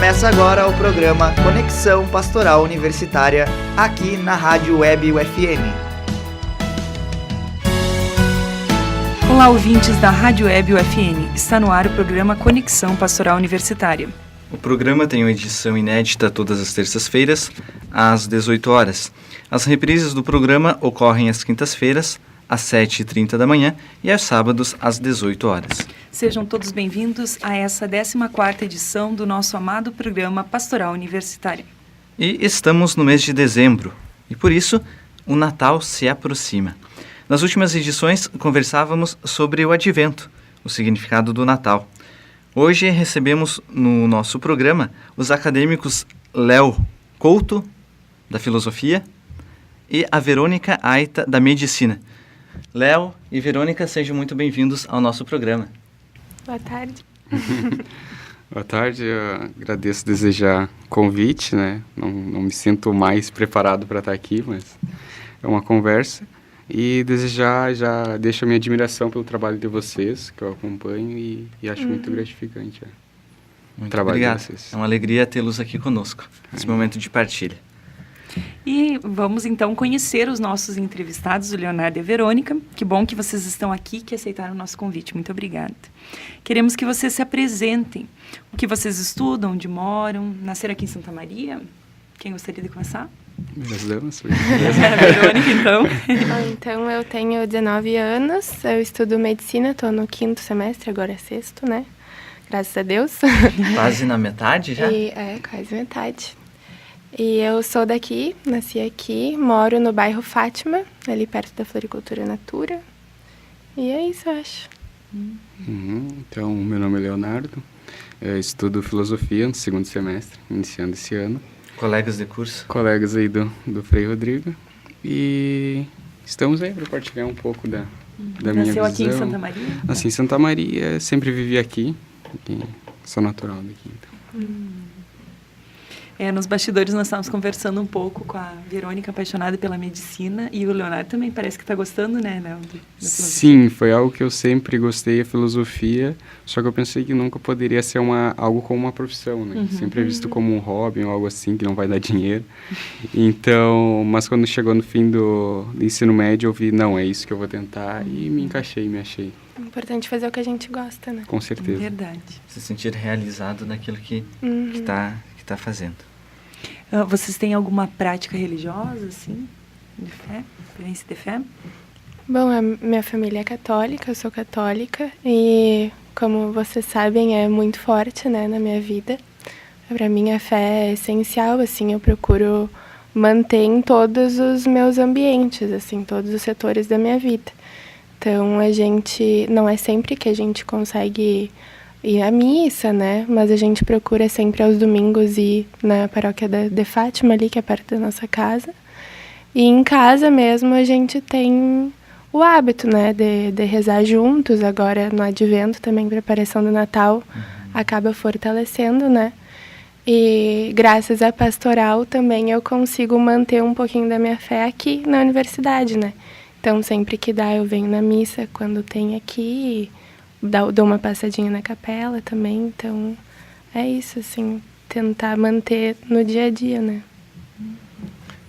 Começa agora o programa Conexão Pastoral Universitária, aqui na Rádio Web UFN. Olá, ouvintes da Rádio Web UFN. Está no ar o programa Conexão Pastoral Universitária. O programa tem uma edição inédita todas as terças-feiras, às 18 horas. As reprises do programa ocorrem às quintas-feiras, às 7h30 da manhã e aos sábados, às 18 horas. Sejam todos bem-vindos a essa 14ª edição do nosso amado programa Pastoral Universitária. E estamos no mês de dezembro, e por isso o Natal se aproxima. Nas últimas edições, conversávamos sobre o Advento, o significado do Natal. Hoje recebemos no nosso programa os acadêmicos Léo Couto, da Filosofia, e a Verônica Aita, da Medicina. Léo e Verônica, sejam muito bem-vindos ao nosso programa. Boa tarde. Boa tarde, eu agradeço desejar convite, né? Não me sinto mais preparado para estar aqui, mas é uma conversa. E desejar, já deixo a minha admiração pelo trabalho de vocês, que eu acompanho e acho muito gratificante. Muito obrigado. É uma alegria tê-los aqui conosco, nesse momento de partilha. E vamos então conhecer os nossos entrevistados, o Leonardo e a Verônica. Que bom que vocês estão aqui, que aceitaram o nosso convite. Muito obrigada. Queremos que vocês se apresentem. O que vocês estudam, onde moram, nasceram aqui em Santa Maria? Quem gostaria de começar? Minhas damas. Verônica, então. Então, eu tenho 19 anos, eu estudo medicina, estou no 5º semestre, agora é 6º, né? Graças a Deus. Quase na metade já? Quase metade. E eu sou daqui, nasci aqui, moro no bairro Fátima, ali perto da Floricultura Natura. E é isso, eu acho. Então, meu nome é Leonardo, eu estudo filosofia no 2º semestre, iniciando esse ano. Colegas de curso? Colegas aí do Frei Rodrigo. E estamos aí para partilhar um pouco da minha visão. Nasceu aqui em Santa Maria? Nasci em Santa Maria, sempre vivi aqui sou natural daqui, então. Nos bastidores nós estávamos conversando um pouco com a Verônica, apaixonada pela medicina, e o Leonardo também parece que está gostando, né, Léo? Sim, foi algo que eu sempre gostei, a filosofia, só que eu pensei que nunca poderia ser algo como uma profissão, né? Sempre é visto como um hobby ou algo assim, que não vai dar dinheiro. Então, mas quando chegou no fim do ensino médio, eu vi, não, é isso que eu vou tentar, e me encaixei, me achei. É importante fazer o que a gente gosta, né? Com certeza. Verdade. Se sentir realizado naquilo que está fazendo. Vocês têm alguma prática religiosa, assim, de fé, experiência de fé? Bom, a minha família é católica, eu sou católica e, como vocês sabem, é muito forte, né, na minha vida. Para mim a fé é essencial, assim, eu procuro manter em todos os meus ambientes, assim, todos os setores da minha vida. Então, não é sempre que a gente consegue ir à missa, né? Mas a gente procura sempre aos domingos ir na paróquia de Fátima, ali, que é perto da nossa casa. E em casa mesmo a gente tem o hábito, né? De rezar juntos. Agora no Advento também, preparação do Natal, acaba fortalecendo, né? E graças à pastoral também eu consigo manter um pouquinho da minha fé aqui na universidade, né? Então sempre que dá eu venho na missa quando tem aqui, dou uma passadinha na capela também, então é isso, assim, tentar manter no dia a dia, né?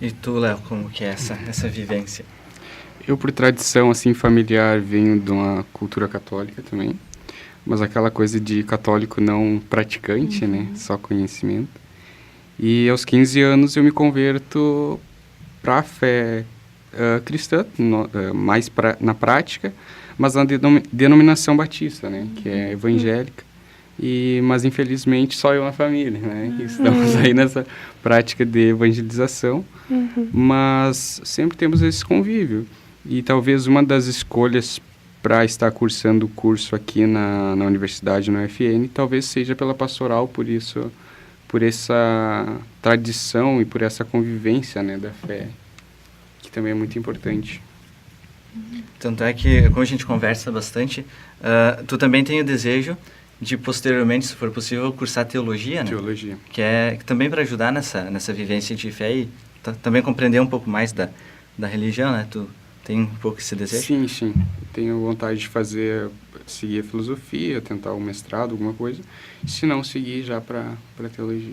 E tu, Léo, como que é essa vivência? Eu, por tradição, assim, familiar, venho de uma cultura católica também, mas aquela coisa de católico não praticante, né? Só conhecimento. E aos 15 anos eu me converto para a fé cristã, mais na prática, mas na denominação batista, né, que é evangélica, mas infelizmente só eu na família, né, estamos aí nessa prática de evangelização, mas sempre temos esse convívio, e talvez uma das escolhas para estar cursando o curso aqui na universidade, na UFN, talvez seja pela pastoral, por essa tradição e por essa convivência, né, da fé, que também é muito importante. Tanto é que, como a gente conversa bastante, tu também tem o desejo de, posteriormente, se for possível, cursar teologia, né? Teologia. Que é também para ajudar nessa vivência de fé e também compreender um pouco mais da religião, né? Tu Tem um pouco esse desejo? Sim, sim. Tenho vontade de seguir a filosofia, tentar um mestrado, alguma coisa. Se não, seguir já para teologia.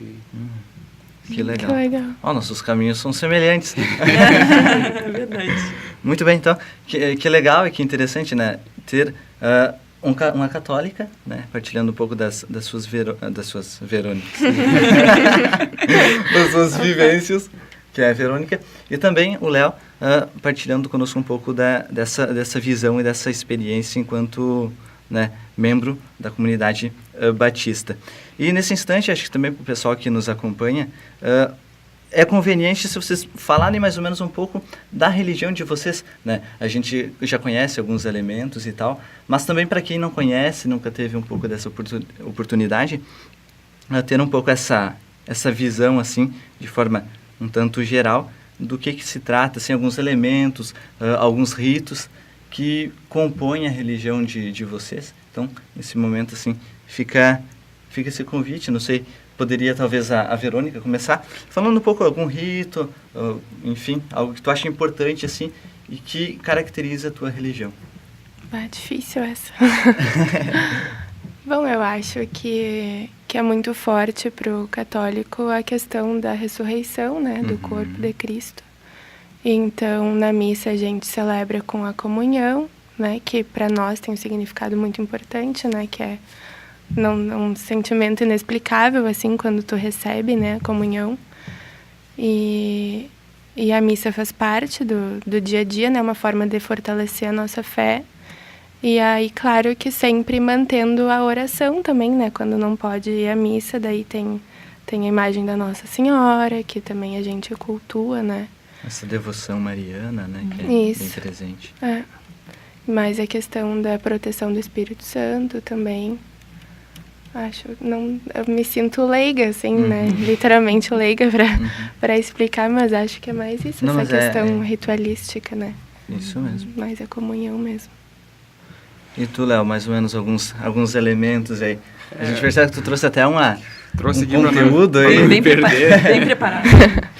Que legal. Que legal. Nossos caminhos são semelhantes. É verdade. Muito bem, então. Que legal e que interessante, né? Ter uma católica, né? Partilhando um pouco das suas Verônicas. Das suas vivências, que é a Verônica. E também o Léo partilhando conosco um pouco dessa visão e dessa experiência enquanto, né, membro da comunidade batista. E nesse instante, acho que também para o pessoal que nos acompanha, é conveniente se vocês falarem mais ou menos um pouco da religião de vocês, né? A gente já conhece alguns elementos e tal, mas também para quem não conhece, nunca teve um pouco dessa oportunidade, ter um pouco essa visão, assim, de forma um tanto geral, do que se trata, assim, alguns elementos, alguns ritos que compõem a religião de vocês. Então, nesse momento, assim, fica esse convite, não sei, poderia talvez a Verônica começar falando um pouco algum rito, enfim, algo que tu acha importante, assim, e que caracteriza a tua religião. Difícil essa. Bom, eu acho que é muito forte para o católico a questão da ressurreição, né, do corpo de Cristo. Então, na missa a gente celebra com a comunhão, né, que para nós tem um significado muito importante, né, que é um sentimento inexplicável, assim, quando tu recebe, né, a comunhão. E a missa faz parte do dia a dia, né, uma forma de fortalecer a nossa fé. E aí, claro que sempre mantendo a oração também, né? Quando não pode ir à missa, daí tem a imagem da Nossa Senhora, que também a gente cultua, né? Essa devoção mariana, né? Que é Isso. bem presente. Mas a questão da proteção do Espírito Santo também. Eu me sinto leiga, assim, né? Literalmente leiga para explicar, mas acho que é mais isso, essa questão ritualística, né? Isso mesmo. Mais a comunhão mesmo. E tu, Léo, mais ou menos alguns elementos aí. A gente percebe que tu trouxe até um conteúdo aí. Bem preparado.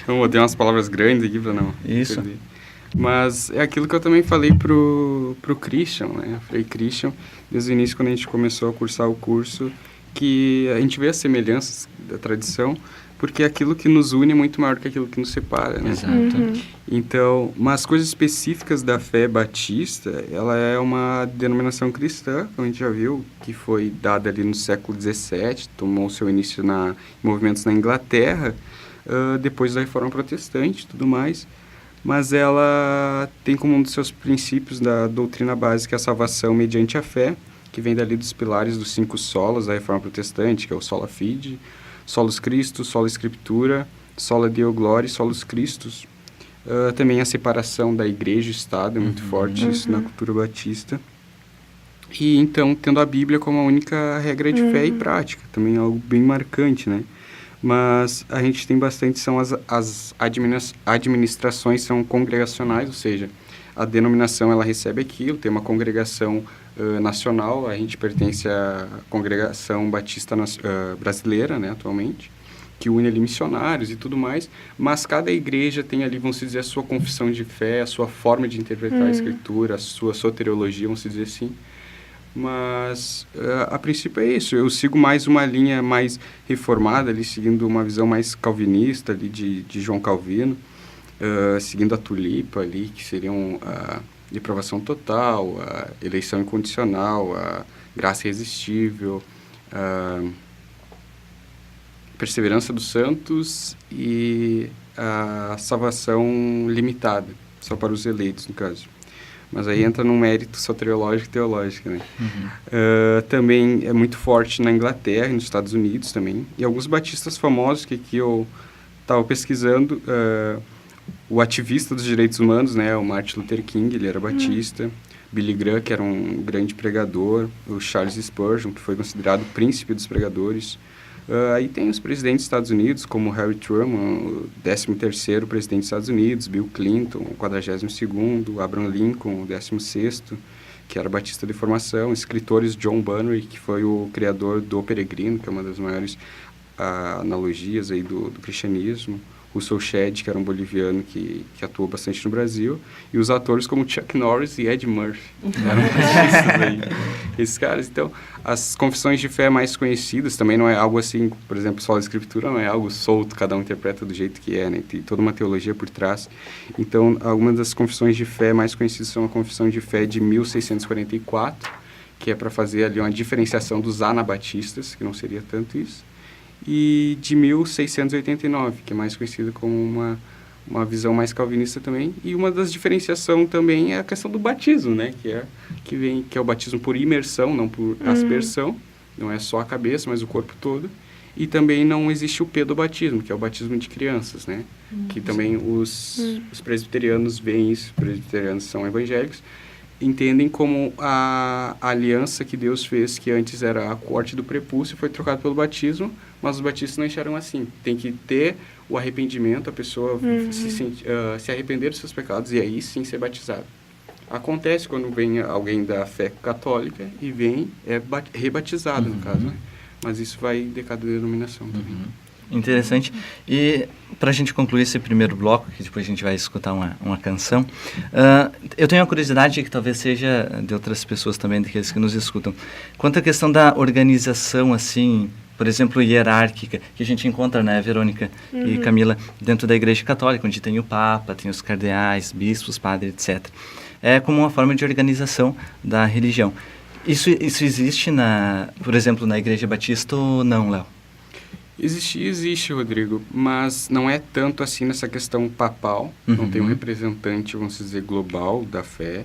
Eu botei umas palavras grandes aqui para não perder. Mas é aquilo que eu também falei pro Christian, né? Frei Christian, desde o início, quando a gente começou a cursar o curso, que a gente vê as semelhanças da tradição, porque aquilo que nos une é muito maior que aquilo que nos separa, né? Exato. Então, mas coisas específicas da fé batista, ela é uma denominação cristã, como a gente já viu, que foi dada ali no século XVII, tomou seu início em movimentos na Inglaterra, depois da Reforma Protestante e tudo mais, mas ela tem como um dos seus princípios da doutrina básica a salvação mediante a fé, que vem dali dos pilares dos 5 solas da Reforma Protestante, que é o sola fide, solus Christus, sola Scriptura, sola Deo Gloria e solus Christus. Também a separação da igreja e Estado é muito forte, isso na cultura batista. E então, tendo a Bíblia como a única regra de fé e prática, também é algo bem marcante, né? Mas a gente tem bastante, são as administrações são congregacionais, ou seja, a denominação ela recebe aquilo, tem uma congregação nacional, a gente pertence à congregação batista brasileira, né, atualmente, que une ali missionários e tudo mais, mas cada igreja tem ali, vamos dizer, a sua confissão de fé, a sua forma de interpretar a escritura, a sua soteriologia, vamos dizer assim. Mas a princípio é isso, eu sigo mais uma linha mais reformada ali, seguindo uma visão mais calvinista ali de João Calvino, seguindo a tulipa ali, que seriam a depravação total, a eleição incondicional, a graça irresistível, a perseverança dos santos e a salvação limitada, só para os eleitos, no caso. Mas aí entra num mérito soteriológico e teológico, né? Também é muito forte na Inglaterra e nos Estados Unidos também. E alguns batistas famosos que aqui eu estava pesquisando, o ativista dos direitos humanos, né? O Martin Luther King, ele era batista. Billy Graham, que era um grande pregador. O Charles Spurgeon, que foi considerado o príncipe dos pregadores. Aí tem os presidentes dos Estados Unidos, como Harry Truman, o 13º presidente dos Estados Unidos, Bill Clinton, o 42º, Abraham Lincoln, o 16º, que era batista de formação, escritores John Bunyan, que foi o criador do Peregrino, que é uma das maiores analogias aí do cristianismo, Russell Shedd, que era um boliviano que atuou bastante no Brasil, e os atores como Chuck Norris e Ed Murphy. Eram batistas aí. Esses caras, então, as confissões de fé mais conhecidas também não é algo assim, por exemplo, só a escritura não é algo solto, cada um interpreta do jeito que é, né? Tem toda uma teologia por trás. Então, algumas das confissões de fé mais conhecidas são a confissão de fé de 1644, que é para fazer ali uma diferenciação dos anabatistas, que não seria tanto isso, e de 1689, que é mais conhecida como uma visão mais calvinista também. E uma das diferenciações também é a questão do batismo, né? Que é o batismo por imersão, não por aspersão. Não é só a cabeça, mas o corpo todo. E também não existe o pedobatismo, que é o batismo de crianças, né? Que também os presbiterianos veem isso, os presbiterianos são evangélicos, entendem como a aliança que Deus fez, que antes era a corte do prepúcio, foi trocado pelo batismo, mas os batistas não enxergam assim. Tem que ter o arrependimento, a pessoa se arrepender dos seus pecados e aí sim ser batizado. Acontece quando vem alguém da fé católica e vem, rebatizado no caso, né? Mas isso vai de cada denominação também. Interessante. E para a gente concluir esse primeiro bloco, que depois a gente vai escutar uma canção, eu tenho a curiosidade, que talvez seja de outras pessoas também, daqueles que nos escutam, quanto à questão da organização, assim, por exemplo, hierárquica, que a gente encontra, né, Verônica e Camila, dentro da Igreja Católica, onde tem o Papa, tem os cardeais, bispos, padres, etc. É como uma forma de organização da religião. Isso existe, por exemplo, na Igreja Batista ou não, Léo? Existe, Rodrigo, mas não é tanto assim nessa questão papal, não tem um representante, vamos dizer, global da fé.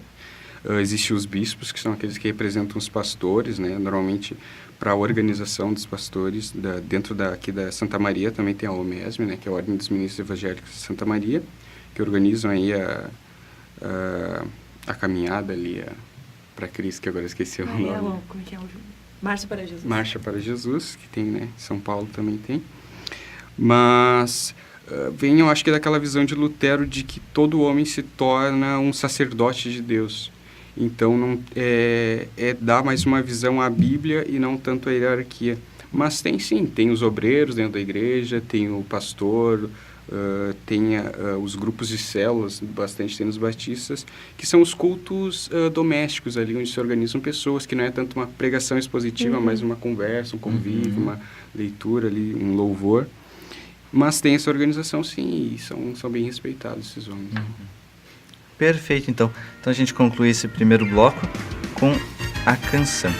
Existem os bispos, que são aqueles que representam os pastores, né? Normalmente, para a organização dos pastores, dentro aqui da Santa Maria, também tem a OMESM, né? Que é a Ordem dos Ministros Evangélicos de Santa Maria, que organizam aí a caminhada ali para Cristo, que agora eu esqueci o nome. Como que é o Marcha para Jesus. Marcha para Jesus, que tem, né? São Paulo também tem. Mas vem, eu acho que daquela visão de Lutero de que todo homem se torna um sacerdote de Deus. Então, não dar mais uma visão à Bíblia e não tanto à hierarquia. Mas tem sim, tem os obreiros dentro da igreja, tem o pastor, tem os grupos de células, bastante tem nos batistas, que são os cultos domésticos ali, onde se organizam pessoas, que não é tanto uma pregação expositiva, mas uma conversa, um convívio, uma leitura ali, um louvor. Mas tem essa organização sim, e são bem respeitados esses homens. Perfeito, então. Então a gente conclui esse primeiro bloco com a canção.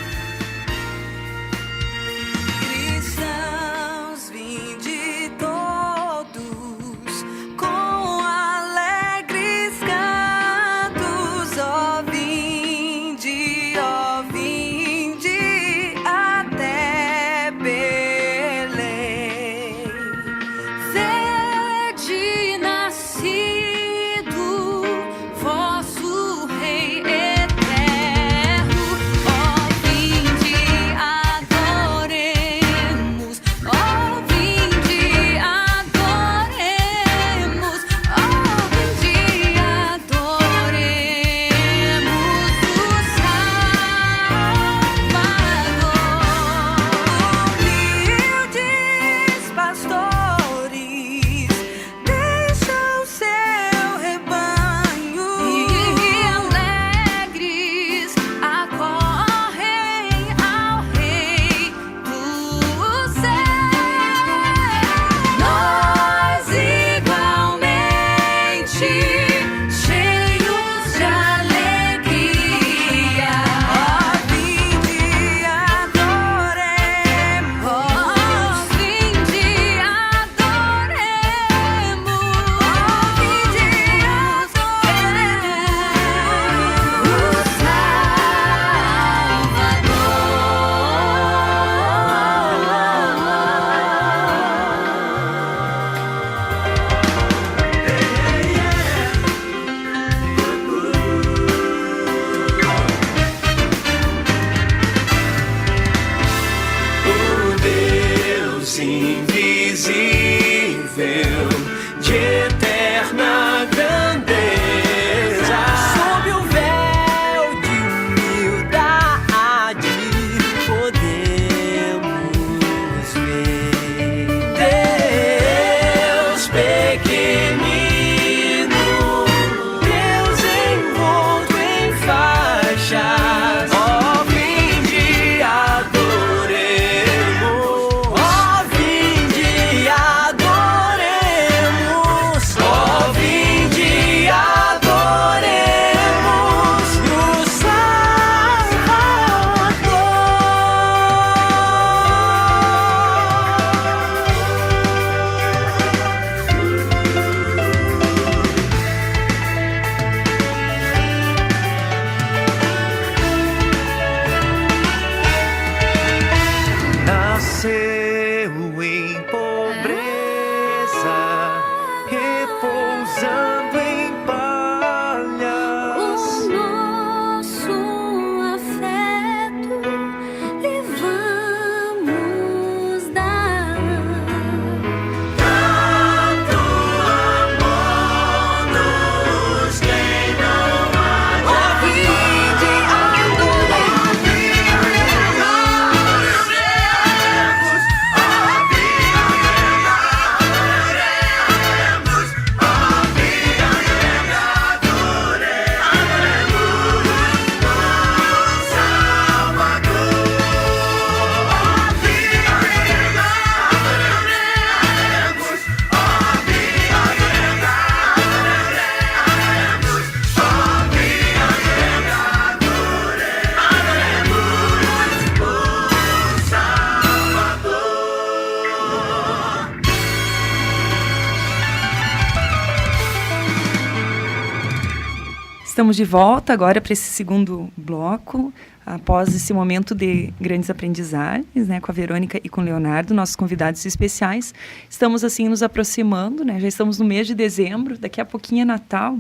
Estamos de volta agora para esse segundo bloco, após esse momento de grandes aprendizagens, né, com a Verônica e com o Leonardo, nossos convidados especiais. Estamos, assim, nos aproximando, né, já estamos no mês de dezembro, daqui a pouquinho é Natal,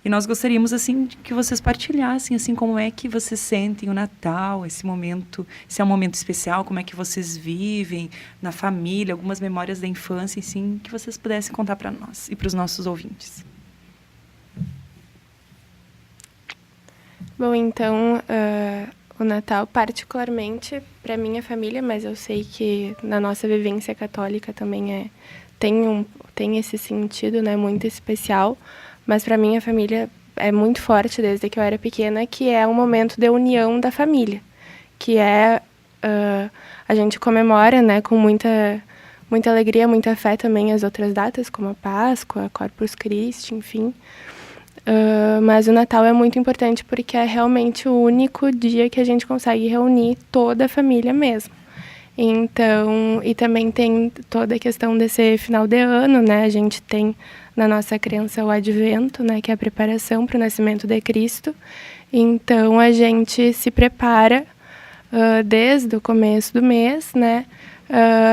e nós gostaríamos, assim, que vocês partilhassem, assim, como é que vocês sentem o Natal, esse momento, se é um momento especial, como é que vocês vivem na família, algumas memórias da infância, assim, que vocês pudessem contar para nós e para os nossos ouvintes. Bom, então, o Natal, particularmente para minha família, mas eu sei que na nossa vivência católica também tem esse sentido, né, muito especial, mas para minha família é muito forte desde que eu era pequena, que é um momento de união da família, que é a gente comemora, né, com muita alegria, muita fé também as outras datas, como a Páscoa, a Corpus Christi, enfim. Mas o Natal é muito importante porque é realmente o único dia que a gente consegue reunir toda a família mesmo. Então, e também tem toda a questão desse final de ano, né? A gente tem na nossa crença o Advento, né? Que é a preparação para o nascimento de Cristo. Então, a gente se prepara desde o começo do mês, né?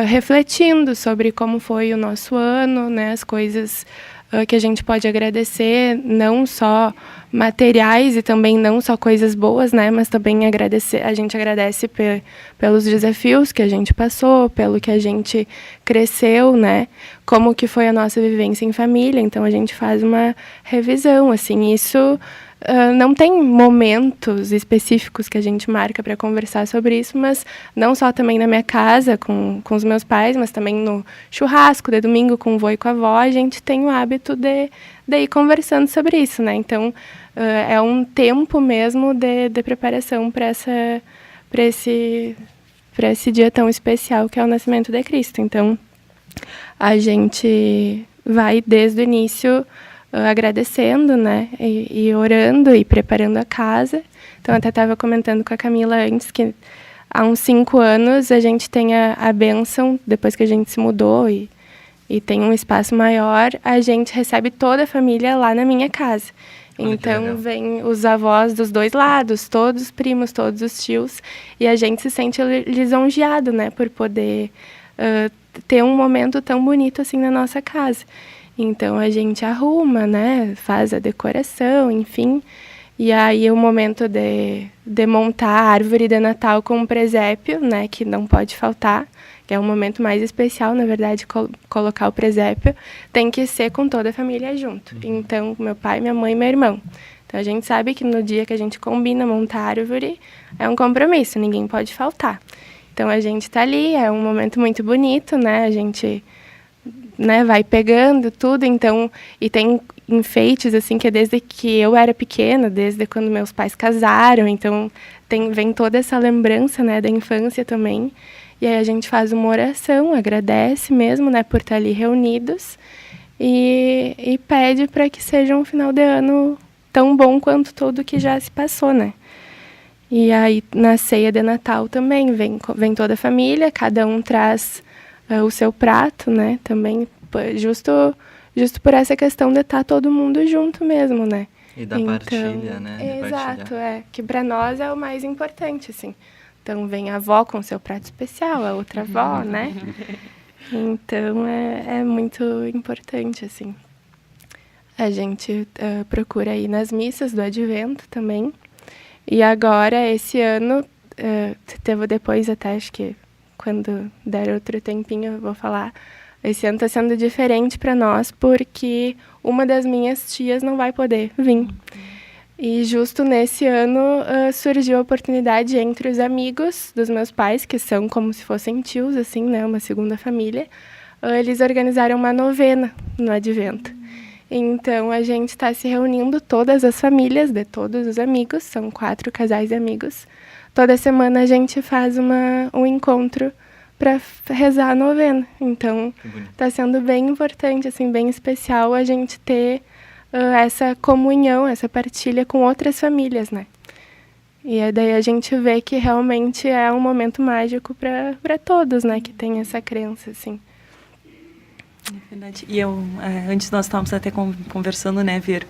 Refletindo sobre como foi o nosso ano, né? As coisas que a gente pode agradecer, não só materiais e também não só coisas boas, né, mas também a gente agradece pelos desafios que a gente passou, pelo que a gente cresceu, né, como que foi a nossa vivência em família, então a gente faz uma revisão, assim, isso não tem momentos específicos que a gente marca para conversar sobre isso, mas não só também na minha casa com os meus pais, mas também no churrasco de domingo com o vô e com a avó, a gente tem o hábito de ir conversando sobre isso, né? Então, é um tempo mesmo de preparação para esse dia tão especial que é o nascimento de Cristo. Então, a gente vai desde o início agradecendo, né, e orando e preparando a casa. Então, até estava comentando com a Camila antes que há uns 5 anos a gente tem a bênção, depois que a gente se mudou e tem um espaço maior, a gente recebe toda a família lá na minha casa. Então, vem os avós dos dois lados, todos os primos, todos os tios, e a gente se sente lisonjeado, né, por poder ter um momento tão bonito assim na nossa casa. Então, a gente arruma, né, faz a decoração, enfim. E aí, o momento de montar a árvore de Natal com um presépio, né, que não pode faltar, que é o momento mais especial, na verdade, colocar o presépio, tem que ser com toda a família junto. Então, meu pai, minha mãe e meu irmão. Então, a gente sabe que no dia que a gente combina montar a árvore, é um compromisso, ninguém pode faltar. Então, a gente está ali, é um momento muito bonito, né, a gente, né, vai pegando tudo, então, e tem enfeites, assim, que é desde que eu era pequena, desde quando meus pais casaram, então vem toda essa lembrança, né, da infância também, e aí a gente faz uma oração, agradece mesmo, né, por estar ali reunidos, e pede para que seja um final de ano tão bom quanto todo que já se passou, né. E aí, na ceia de Natal também, vem toda a família, cada um traz o seu prato, né, também, justo por essa questão de estar todo mundo junto mesmo, né. E da partilha, né? Exato, que para nós é o mais importante, assim. Então, vem a avó com o seu prato especial, a outra avó, né. Então, é muito importante, assim. A gente procura ir nas missas do Advento também. E agora, esse ano, teve depois até, acho que quando der outro tempinho eu vou falar, esse ano está sendo diferente para nós porque uma das minhas tias não vai poder vir. E justo nesse ano surgiu a oportunidade entre os amigos dos meus pais, que são como se fossem tios, assim, né, uma segunda família, eles organizaram uma novena no Advento. Então, a gente está se reunindo, todas as famílias de todos os amigos, são 4 casais de amigos. Toda semana a gente faz um encontro para rezar a novena. Então, está sendo bem importante, assim, bem especial a gente ter essa comunhão, essa partilha com outras famílias, né? E daí a gente vê que realmente é um momento mágico para todos, né? Que tem essa crença, assim. É verdade. E antes nós estávamos até conversando, né, Ver,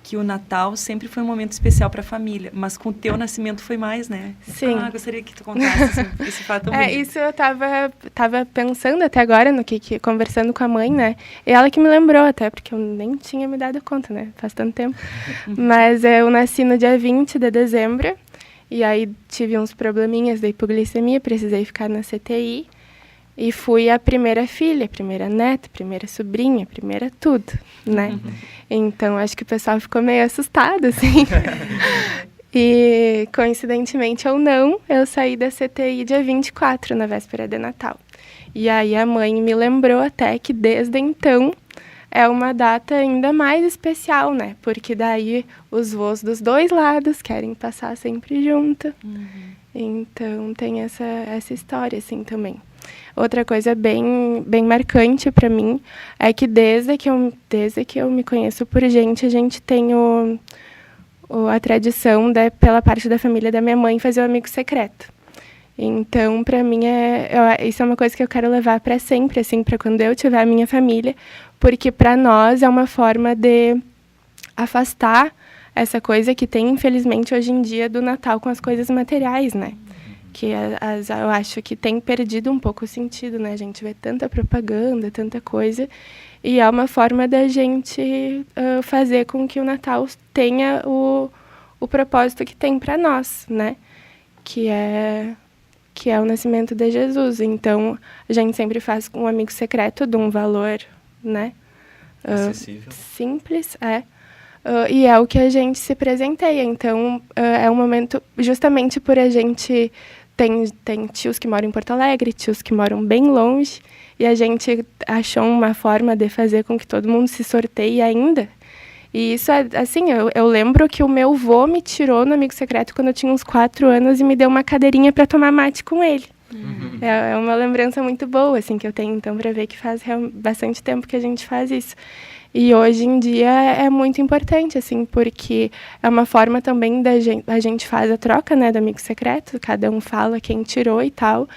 que o Natal sempre foi um momento especial para a família, mas com o teu nascimento foi mais, né? Sim. Gostaria que tu contasse esse fato também. Isso eu tava pensando até agora, no que conversando com a mãe, né? E ela que me lembrou até, porque eu nem tinha me dado conta, né? Faz tanto tempo. Mas eu nasci no dia 20 de dezembro, e aí tive uns probleminhas da hipoglicemia, precisei ficar na CTI. E fui a primeira filha, a primeira neta, a primeira sobrinha, a primeira tudo, né? Então, acho que o pessoal ficou meio assustado, assim. E, coincidentemente ou não, eu saí da CTI dia 24, na véspera de Natal. E aí a mãe me lembrou até que, desde então, é uma data ainda mais especial, né? Porque daí os vós dos dois lados querem passar sempre junto. Então, tem essa história, assim, também. Outra coisa bem marcante para mim é que desde que eu me conheço por gente, a gente tem a tradição pela parte da família da minha mãe fazer o amigo secreto. Então, para mim, isso é uma coisa que eu quero levar para sempre, assim, para quando eu tiver a minha família, porque para nós é uma forma de afastar essa coisa que tem, infelizmente, hoje em dia do Natal com as coisas materiais, né? Que eu acho que tem perdido um pouco o sentido, né? A gente vê tanta propaganda, tanta coisa, e é uma forma da gente fazer com que o Natal tenha o propósito que tem para nós, né? Que é o nascimento de Jesus. Então, a gente sempre faz um amigo secreto de um valor, né? Acessível. Simples, e é o que a gente se presenteia. Então, é um momento, justamente por a gente... Tem tios que moram em Porto Alegre, tios que moram bem longe, e a gente achou uma forma de fazer com que todo mundo se sorteie ainda. E isso, assim, eu lembro que o meu avô me tirou no Amigo Secreto quando eu tinha uns 4 anos e me deu uma cadeirinha para tomar mate com ele. É uma lembrança muito boa, assim, que eu tenho, então, para ver que faz bastante tempo que a gente faz isso. E hoje em dia é muito importante, assim, porque é uma forma também a gente faz a troca, né, do amigo secreto, cada um fala quem tirou e tal,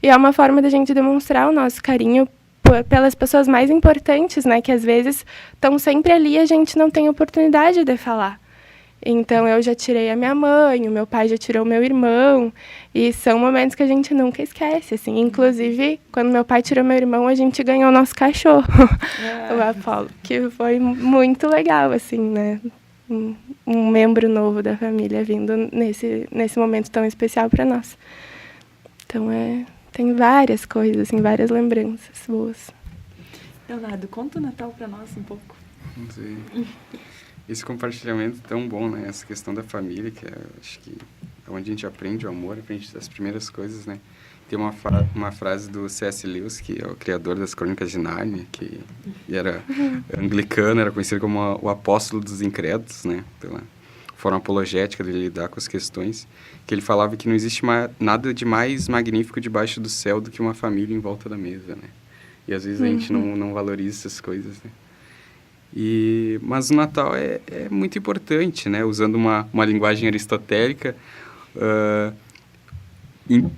e é uma forma da gente demonstrar o nosso carinho pelas pessoas mais importantes, né, que às vezes estão sempre ali e a gente não tem oportunidade de falar. Então, eu já tirei a minha mãe, o meu pai já tirou o meu irmão, e são momentos que a gente nunca esquece, assim. Inclusive, quando meu pai tirou meu irmão, a gente ganhou o nosso cachorro, o Apolo, que foi muito legal, assim, né? Um membro novo da família vindo nesse momento tão especial para nós. Então, tem várias coisas, assim, várias lembranças boas. Leonardo, conta o Natal para nós um pouco. Sim. Esse compartilhamento tão bom, né? Essa questão da família, que acho que é onde a gente aprende o amor, aprende as primeiras coisas, né? Tem uma frase do C.S. Lewis, que é o criador das Crônicas de Nárnia, que era anglicano, era conhecido como o apóstolo dos incrédulos, né? Pela forma apologética de lidar com as questões, que ele falava que não existe nada de mais magnífico debaixo do céu do que uma família em volta da mesa, né? E às vezes a gente não valoriza essas coisas, né? Mas o Natal é muito importante, né? Usando uma linguagem aristotélica,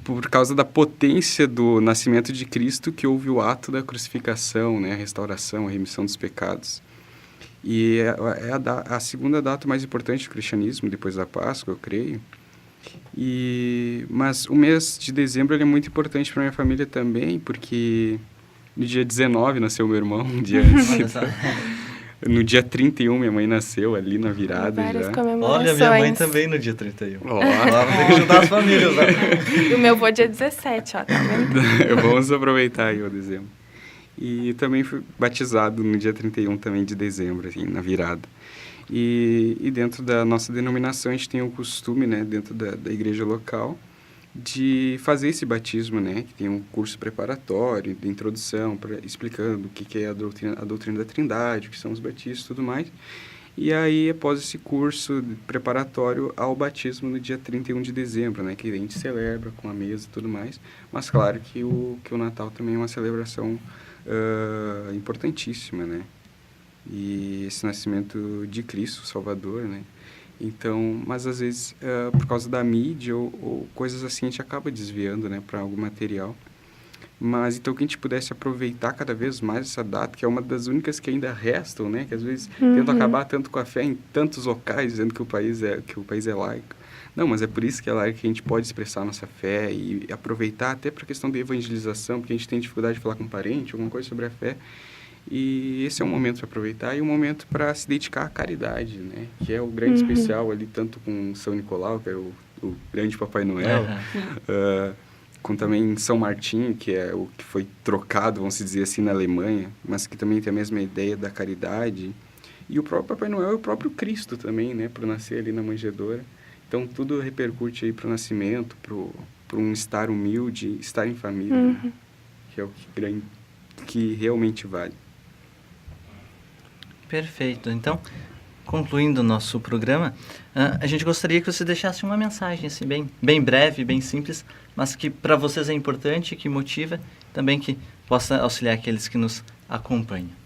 por causa da potência do nascimento de Cristo, que houve o ato da crucificação, né? A restauração, a remissão dos pecados. E é a segunda data mais importante do cristianismo, depois da Páscoa, eu creio. Mas o mês de dezembro ele é muito importante para minha família também, porque no dia 19 nasceu meu irmão, um dia antes. No dia 31, minha mãe nasceu ali na virada. Várias já. Olha, minha mãe também no dia 31. Ó. Vamos ter que juntar as famílias, né? E o meu vô dia 17, ó, tá vendo? Vamos aproveitar aí o dezembro. E também fui batizado no dia 31 também de dezembro, assim, na virada. E dentro da nossa denominação, a gente tem o costume, né, dentro da igreja local, de fazer esse batismo, né, que tem um curso preparatório, de introdução, explicando o que é a doutrina da Trindade, o que são os batismos e tudo mais. E aí, após esse curso preparatório ao batismo no dia 31 de dezembro, né, que a gente celebra com a mesa e tudo mais. Mas claro que o Natal também é uma celebração importantíssima, né? E esse nascimento de Cristo, Salvador, né? Então, mas às vezes, por causa da mídia ou coisas assim, a gente acaba desviando, né, para algum material. Mas então que a gente pudesse aproveitar cada vez mais essa data, que é uma das únicas que ainda restam, né? Que às vezes tentam acabar tanto com a fé em tantos locais, dizendo que o país é laico. Não, mas é por isso que é laico que a gente pode expressar nossa fé e aproveitar até para a questão de evangelização, porque a gente tem dificuldade de falar com um parente, alguma coisa sobre a fé. E esse é um momento para aproveitar e um momento para se dedicar à caridade, né? Que é o grande especial ali, tanto com São Nicolau, que é o grande Papai Noel, com também São Martim, que é o que foi trocado, vamos dizer assim, na Alemanha, mas que também tem a mesma ideia da caridade. E o próprio Papai Noel é o próprio Cristo também, né? Por nascer ali na manjedoura. Então, tudo repercute aí para o nascimento, para um estar humilde, estar em família, né? Que é o que realmente vale. Perfeito. Então, concluindo o nosso programa, a gente gostaria que você deixasse uma mensagem assim, bem breve, bem simples, mas que para vocês é importante, que motiva, também que possa auxiliar aqueles que nos acompanham.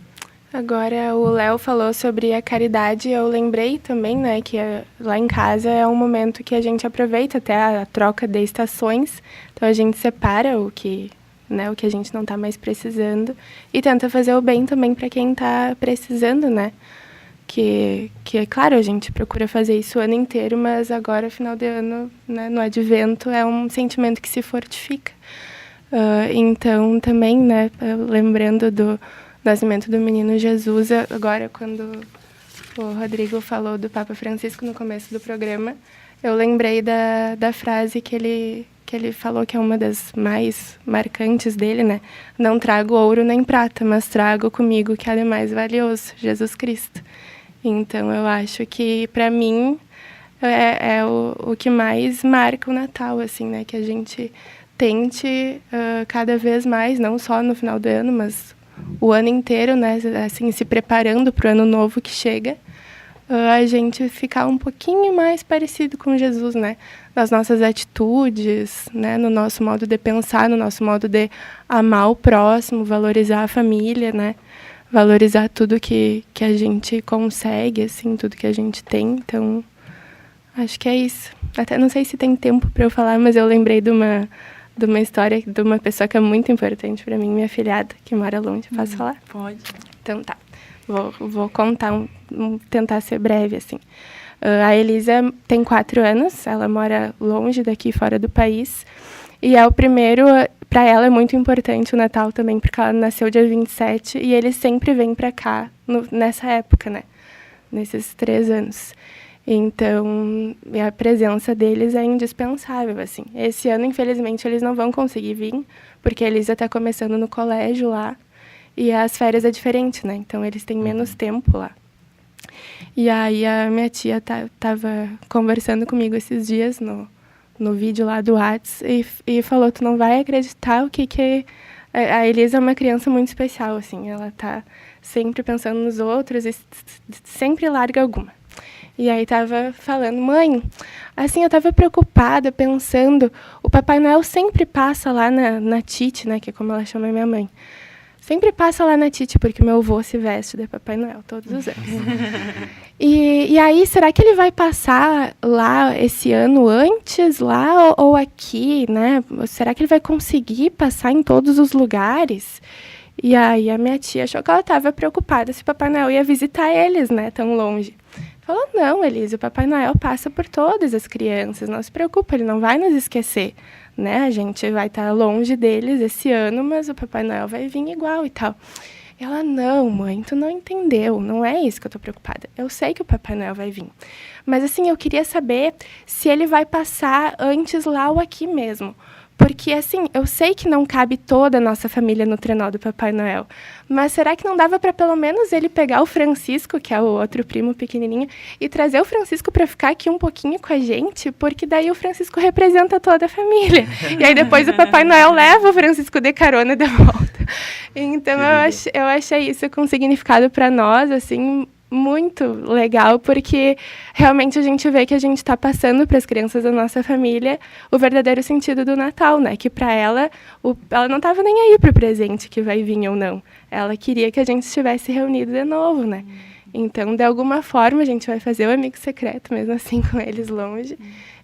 Agora, o Léo falou sobre a caridade, eu lembrei também, né, que lá em casa é um momento que a gente aproveita até a troca de estações, então a gente separa o que a gente não está mais precisando e tenta fazer o bem também para quem está precisando, né? Que é claro, a gente procura fazer isso o ano inteiro, mas agora, final de ano, né, no advento, é um sentimento que se fortifica. Então, também, né, lembrando do nascimento do menino Jesus, agora, quando o Rodrigo falou do Papa Francisco no começo do programa, eu lembrei da frase que ele falou, que é uma das mais marcantes dele, né? Não trago ouro nem prata, mas trago comigo o que é mais valioso, Jesus Cristo. Então, eu acho que, para mim, é o que mais marca o Natal, assim, né? Que a gente tente cada vez mais, não só no final do ano, mas o ano inteiro, né? Assim, se preparando para o ano novo que chega, a gente ficar um pouquinho mais parecido com Jesus, né? Nas nossas atitudes, né? No nosso modo de pensar, no nosso modo de amar o próximo, valorizar a família, né? Valorizar tudo que a gente consegue, assim, tudo que a gente tem. Então, acho que é isso. Até não sei se tem tempo para eu falar, mas eu lembrei de uma história de uma pessoa que é muito importante para mim, minha afilhada, que mora longe. Posso falar? Pode. Então tá. Vou contar, tentar ser breve, assim. A Elisa tem 4 anos, ela mora longe daqui, fora do país. E é o primeiro, para ela é muito importante o Natal também, porque ela nasceu dia 27 e ele sempre vem para cá nessa época, né? Nesses 3 anos. Então, a presença deles é indispensável, assim. Esse ano, infelizmente, eles não vão conseguir vir, porque a Elisa está começando no colégio lá. E as férias é diferente, né? Então, eles têm menos tempo lá. E aí, a minha tia estava conversando comigo esses dias no vídeo lá do Whats e falou, tu não vai acreditar o que... A Elisa é uma criança muito especial, assim. Ela tá sempre pensando nos outros e sempre larga alguma. E aí estava falando, mãe, assim, eu estava preocupada, pensando, o Papai Noel sempre passa lá na Tite, né? Que é como ela chama a minha mãe. Sempre passa lá na Tite, porque meu avô se veste de Papai Noel todos os anos. E aí, será que ele vai passar lá esse ano antes, lá ou aqui, né? Será que ele vai conseguir passar em todos os lugares? E aí, a minha tia achou que ela estava preocupada se o Papai Noel ia visitar eles, né? Tão longe. Falou, não, Elise, o Papai Noel passa por todas as crianças, não se preocupa, ele não vai nos esquecer. Né? A gente vai estar longe deles esse ano, mas o Papai Noel vai vir igual e tal. Ela, não, mãe, tu não entendeu, não é isso que eu tô preocupada. Eu sei que o Papai Noel vai vir. Mas, assim, eu queria saber se ele vai passar antes lá ou aqui mesmo. Porque, assim, eu sei que não cabe toda a nossa família no trenó do Papai Noel. Mas será que não dava para pelo menos ele pegar o Francisco, que é o outro primo pequenininho, e trazer o Francisco para ficar aqui um pouquinho com a gente? Porque daí o Francisco representa toda a família. E aí depois o Papai Noel leva o Francisco de carona de volta. Então eu achei isso com significado para nós, assim, muito legal, porque realmente a gente vê que a gente está passando para as crianças da nossa família o verdadeiro sentido do Natal, né? Que para ela, ela não estava nem aí para o presente que vai vir ou não. Ela queria que a gente estivesse reunido de novo, né? Então, de alguma forma, a gente vai fazer o amigo secreto, mesmo assim, com eles longe.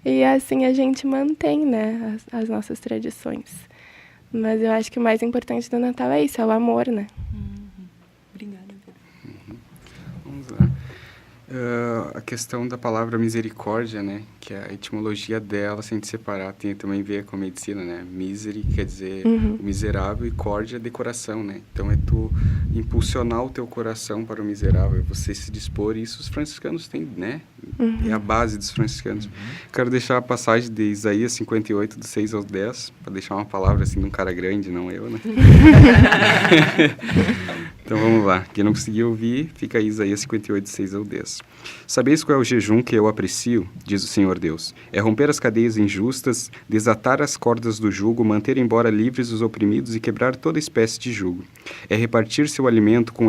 E assim a gente mantém, né, as nossas tradições. Mas eu acho que o mais importante do Natal é isso, é o amor, né? Obrigada, Vera. Vamos lá. A questão da palavra misericórdia, né? Que a etimologia dela, se a gente separar, tem também a ver com a medicina, né? Misery quer dizer o miserável e cordia de coração, né? Então é tu impulsionar o teu coração para o miserável, você se dispor, e isso os franciscanos têm, né? É a base dos franciscanos. Quero deixar a passagem de Isaías 58, do 6 ao 10, para deixar uma palavra assim de um cara grande, não eu, né? Então vamos lá, quem não conseguiu ouvir, fica aí Isaías 58, 6 ao 10. Sabeis qual é o jejum que eu aprecio, diz o Senhor Deus? É romper as cadeias injustas, desatar as cordas do jugo, manter embora livres os oprimidos e quebrar toda espécie de jugo. É repartir seu alimento com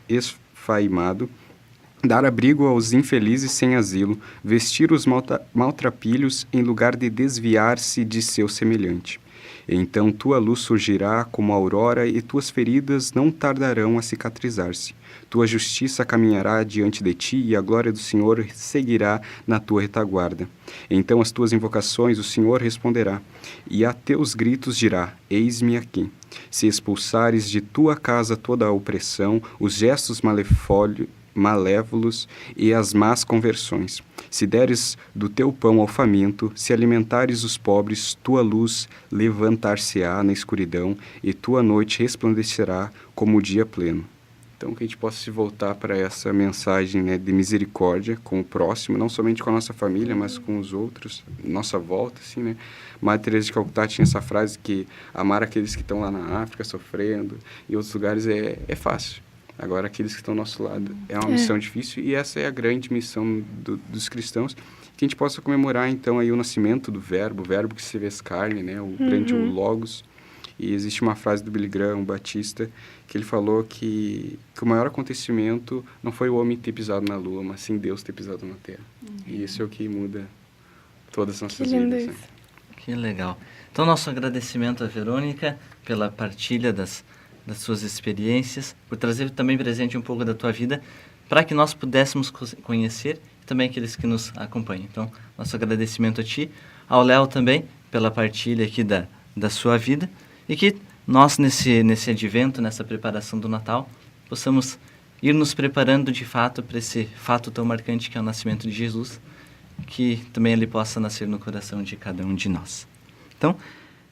esfaimado, dar abrigo aos infelizes sem asilo, vestir os maltrapilhos em lugar de desviar-se de seu semelhante. Então tua luz surgirá como a aurora e tuas feridas não tardarão a cicatrizar-se. Tua justiça caminhará diante de ti e a glória do Senhor seguirá na tua retaguarda. Então as tuas invocações o Senhor responderá, e a teus gritos dirá, eis-me aqui. Se expulsares de tua casa toda a opressão, os gestos malévolos e as más conversões. Se deres do teu pão ao faminto, se alimentares os pobres, tua luz levantar-se-á na escuridão e tua noite resplandecerá como o dia pleno. Então, que a gente possa se voltar para essa mensagem, né, de misericórdia com o próximo, não somente com a nossa família, mas com os outros, nossa volta, assim, né? Madre Teresa de Calcutá tinha essa frase que amar aqueles que estão lá na África sofrendo, em outros lugares é fácil. Agora, aqueles que estão ao nosso lado, é uma missão difícil, e essa é a grande missão dos cristãos, que a gente possa comemorar, então, aí o nascimento do Verbo, o Verbo que se fez carne, né, o grande Logos. E existe uma frase do Billy Graham, Batista, que ele falou que o maior acontecimento não foi o homem ter pisado na Lua, mas sim Deus ter pisado na Terra. E isso é o que muda todas as nossas vidas. Né? Que legal. Então, nosso agradecimento à Verônica pela partilha das suas experiências, por trazer também presente um pouco da tua vida, para que nós pudéssemos conhecer e também aqueles que nos acompanham. Então, nosso agradecimento a ti, ao Léo também, pela partilha aqui da sua vida, e que nós, nesse advento, nessa preparação do Natal, possamos ir nos preparando de fato para esse fato tão marcante que é o nascimento de Jesus, que também ele possa nascer no coração de cada um de nós. Então,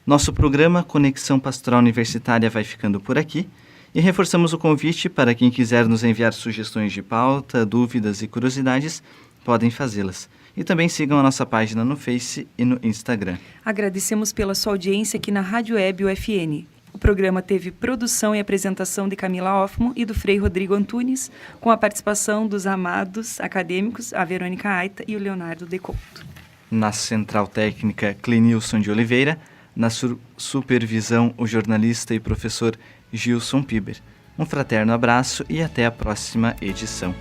nosso programa Conexão Pastoral Universitária vai ficando por aqui e reforçamos o convite para quem quiser nos enviar sugestões de pauta, dúvidas e curiosidades, podem fazê-las. E também sigam a nossa página no Face e no Instagram. Agradecemos pela sua audiência aqui na Rádio Web UFN. O programa teve produção e apresentação de Camila Hoffman e do Frei Rodrigo Antunes, com a participação dos amados acadêmicos, a Verônica Aita e o Leonardo De Couto. Na Central Técnica, Clenilson de Oliveira. Na supervisão, o jornalista e professor Gilson Piber. Um fraterno abraço e até a próxima edição.